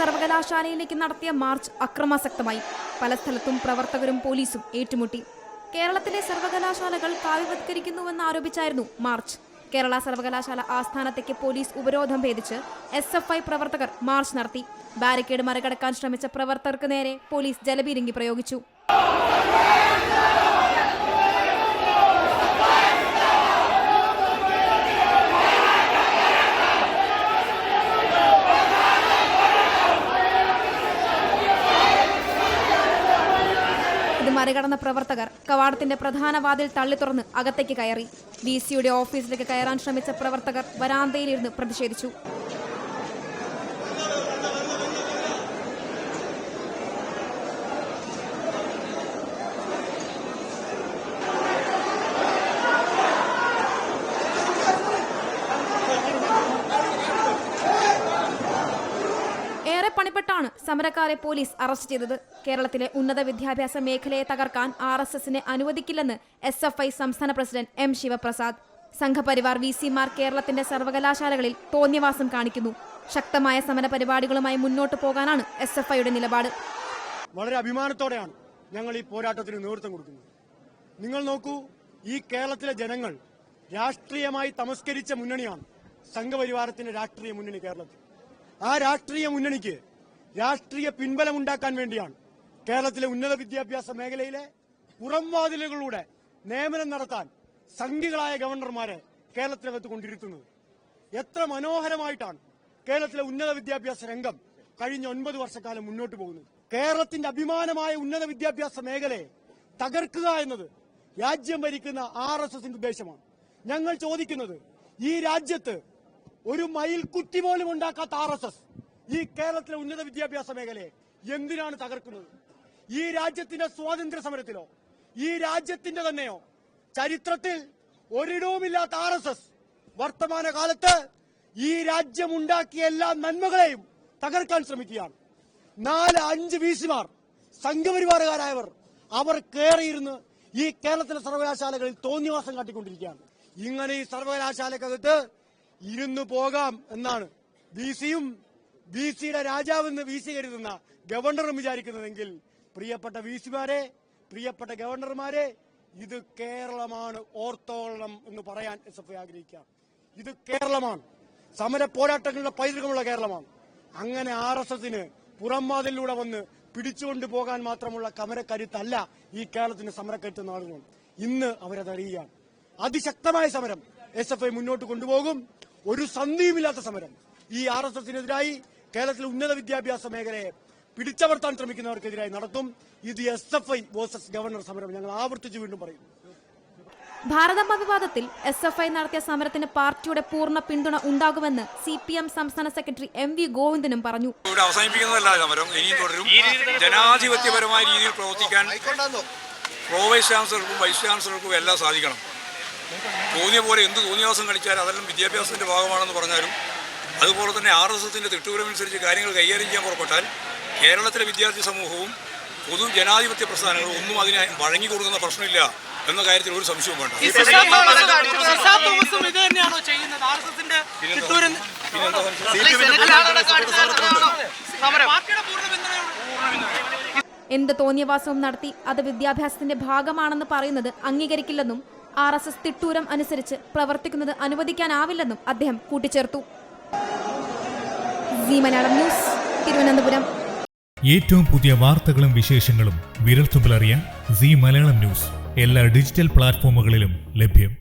സർവകലാശാലയിലേക്ക് നടത്തിയ മാർച്ച് അക്രമാസക്തമായി. പല സ്ഥലത്തും പ്രവർത്തകരും പോലീസും ഏറ്റുമുട്ടി. കേരളത്തിലെ സർവകലാശാലകൾ കാവ്യവത്കരിക്കുന്നുവെന്ന് ആരോപിച്ചായിരുന്നു മാർച്ച്. കേരള സർവകലാശാല ആസ്ഥാനത്തേക്ക് പോലീസ് ഉപരോധം ഭേദിച്ച് SFI പ്രവർത്തകർ മാർച്ച് നടത്തി. ബാരിക്കേഡ് മറികടക്കാൻ ശ്രമിച്ച പ്രവർത്തകർക്ക് നേരെ പോലീസ് ജലപീരങ്കി പ്രയോഗിച്ചു. ഇത് മറികടന്ന പ്രവർത്തകർ കവാടത്തിന്റെ പ്രധാന വാതിൽ തള്ളി തുറന്ന് അകത്തേക്ക് കയറി. VC-യുടെ ഓഫീസിലേക്ക് കയറാൻ ശ്രമിച്ച പ്രവർത്തകർ വരാന്തയിലിരുന്ന് പ്രതിഷേധിച്ചു. ഏറെ പണിപ്പെട്ടാണ് സമരക്കാരെ പോലീസ് അറസ്റ്റ് ചെയ്തത്. കേരളത്തിലെ ഉന്നത വിദ്യാഭ്യാസ മേഖലയെ തകർക്കാൻ RSSനെ അനുവദിക്കില്ലെന്ന് SFI സംസ്ഥാന പ്രസിഡന്റ് M. ശിവപ്രസാദ്. സംഘപരിവാർ VC-മാർ കേരളത്തിന്റെ സർവകലാശാലകളിൽ തോന്നിയവാസം കാണിക്കുന്നു. ശക്തമായ സമര പരിപാടികളുമായി മുന്നോട്ട് പോകാനാണ് SFIയുടെ നിലപാട്. വളരെ അഭിമാനത്തോടെയാണ് ഞങ്ങൾ ഈ പോരാട്ടത്തിന് നേതൃത്വം കൊടുക്കുന്നത്. നിങ്ങൾ നോക്കൂ, ഈ കേരളത്തിലെ ജനങ്ങൾ രാഷ്ട്രീയമായി തമസ്കരിച്ച മുന്നണിയാണ് സംഘപരിവാരത്തിന്റെ രാഷ്ട്രീയ മുന്നണി. കേരളത്തിൽ ആ രാഷ്ട്രീയ മുന്നണിക്ക് രാഷ്ട്രീയ പിൻബലമുണ്ടാക്കാൻ വേണ്ടിയാണ് കേരളത്തിലെ ഉന്നത വിദ്യാഭ്യാസ മേഖലയിലെ പുറംവാതിലുകളിലൂടെ നിയമനം നടത്താൻ സംഘികളായ ഗവർണർമാരെ കേരളത്തിനകത്ത് കൊണ്ടിരുത്തുന്നത്. എത്ര മനോഹരമായിട്ടാണ് കേരളത്തിലെ ഉന്നത വിദ്യാഭ്യാസ രംഗം കഴിഞ്ഞ 9 വർഷക്കാലം മുന്നോട്ട് പോകുന്നത്. കേരളത്തിന്റെ അഭിമാനമായ ഉന്നത വിദ്യാഭ്യാസ മേഖലയെ തകർക്കുക എന്നത് രാജ്യം ഭരിക്കുന്ന RSSന്റെ ഉദ്ദേശമാണ്. ഞങ്ങൾ ചോദിക്കുന്നത്, ഈ രാജ്യത്ത് ഒരു മയിൽക്കുട്ടി പോലും ഉണ്ടാക്കാത്ത RSS ഈ കേരളത്തിലെ ഉന്നത വിദ്യാഭ്യാസ മേഖലയെ എന്തിനാണ് തകർക്കുന്നത്? ഈ രാജ്യത്തിന്റെ സ്വാതന്ത്ര്യ സമരത്തിലോ ഈ രാജ്യത്തിന്റെ തന്നെയോ ചരിത്രത്തിൽ ഒരിടവുമില്ലാത്ത RSS വർത്തമാനകാലത്ത് ഈ രാജ്യമുണ്ടാക്കിയ എല്ലാ നന്മകളെയും തകർക്കാൻ ശ്രമിക്കുകയാണ്. 4-5 VC-മാർ സംഘപരിവാറുകാരായവർ അവർ കയറിയിരുന്ന് ഈ കേരളത്തിലെ സർവകലാശാലകളിൽ തോന്നിവാസം കാട്ടിക്കൊണ്ടിരിക്കുകയാണ്. ഇങ്ങനെ ഈ സർവകലാശാലക്കകത്ത് ഇരുന്നു പോകാം എന്നാണ് VC-യും VC-യുടെ രാജാവെന്ന് VC കരുതുന്ന ഗവർണറും വിചാരിക്കുന്നതെങ്കിൽ, പ്രിയപ്പെട്ട VC-മാരെ, പ്രിയപ്പെട്ട ഗവർണർമാരെ, ഇത് കേരളമാണ്, ഓർത്തോളണം എന്ന് പറയാൻ SFI ആഗ്രഹിക്കാം. ഇത് കേരളമാണ്, സമര പോരാട്ടങ്ങളുടെ പൈതൃകമുള്ള കേരളമാണ്. അങ്ങനെ RSSന് പുറംവാതിലൂടെ വന്ന് പിടിച്ചുകൊണ്ടു പോകാൻ മാത്രമുള്ള സമരക്കരുത്തല്ല ഈ കേരളത്തിന്റെ സമരക്കരുത്ത് നാളുകൾ. ഇന്ന് അവരതറിയുകയാണ്. അതിശക്തമായ സമരം SFI മുന്നോട്ട് കൊണ്ടുപോകും. ഒരു സന്ധിയുമില്ലാത്ത സമരം ഈ RSSനെതിരായി കേരളത്തിലെ ഉന്നത വിദ്യാഭ്യാസ മേഖലയെ പിടിച്ചമർത്താൻ ശ്രമിക്കുന്നവർക്കെതിരായി നടത്തും. ഇത് SFI വേഴ്സസ് ഗവർണർ സമരം. ഞങ്ങൾ ആവർത്തിച്ച് വീണ്ടും പറയും. ഭാരതമ്മ വിവാദത്തിൽ SFI നടത്തിയ സമരത്തിന് പാർട്ടിയുടെ പൂർണ്ണ പിന്തുണ ഉണ്ടാകുമെന്ന് CPM സംസ്ഥാന സെക്രട്ടറി MV ഗോവിന്ദനും പറഞ്ഞു. ഇവിടെ അവസാനിപ്പിക്കുന്നതല്ല സമരം, ഇനിയും തുടരും. ജനാധിപത്യപരമായ രീതിയിൽ പ്രവർത്തിക്കാൻ പ്രോ വൈസ് ചാൻസലർക്കും വൈസ് ചാൻസലർക്കും എല്ലാം സാധിക്കണം. തോന്നിയ പോലെ എന്ത് തോന്നിയാസം കളിച്ചാൽ അതെല്ലാം വിദ്യാഭ്യാസത്തിന്റെ ഭാഗമാണെന്ന് പറഞ്ഞാലും, അതുപോലെ തന്നെ RSSന്റെ തിട്ടൂരമനുസരിച്ച് കാര്യങ്ങൾ കൈകാര്യം ചെയ്യാൻ പുറപ്പെട്ടാൽ കേരളത്തിലെ വിദ്യാർത്ഥി സമൂഹവും പൊതു ജനാധിപത്യ പ്രസ്ഥാനങ്ങളും ഒന്നും അതിനെ വഴങ്ങിക്കൊടുക്കുന്ന പ്രശ്നമില്ല എന്ന കാര്യത്തിൽ ഒരു സംശയവും വേണ്ട. എന്ത് തോന്നിയവാസവും നടത്തി അത് വിദ്യാഭ്യാസത്തിന്റെ ഭാഗമാണെന്ന് പറയുന്നത് അംഗീകരിക്കില്ലെന്നും RSS തിട്ടൂരം അനുസരിച്ച് പ്രവർത്തിക്കുന്നത് അനുവദിക്കാനാവില്ലെന്നും അദ്ദേഹം കൂട്ടിച്ചേർത്തു. Zee Malayalam news, Thiruvananthapuram. ഏറ്റവും പുതിയ വാർത്തകളും വിശേഷങ്ങളും വിരൽത്തുമ്പിലറിയാൻ സീ മലയാളം ന്യൂസ് എല്ലാ ഡിജിറ്റൽ പ്ലാറ്റ്ഫോമുകളിലും ലഭ്യം.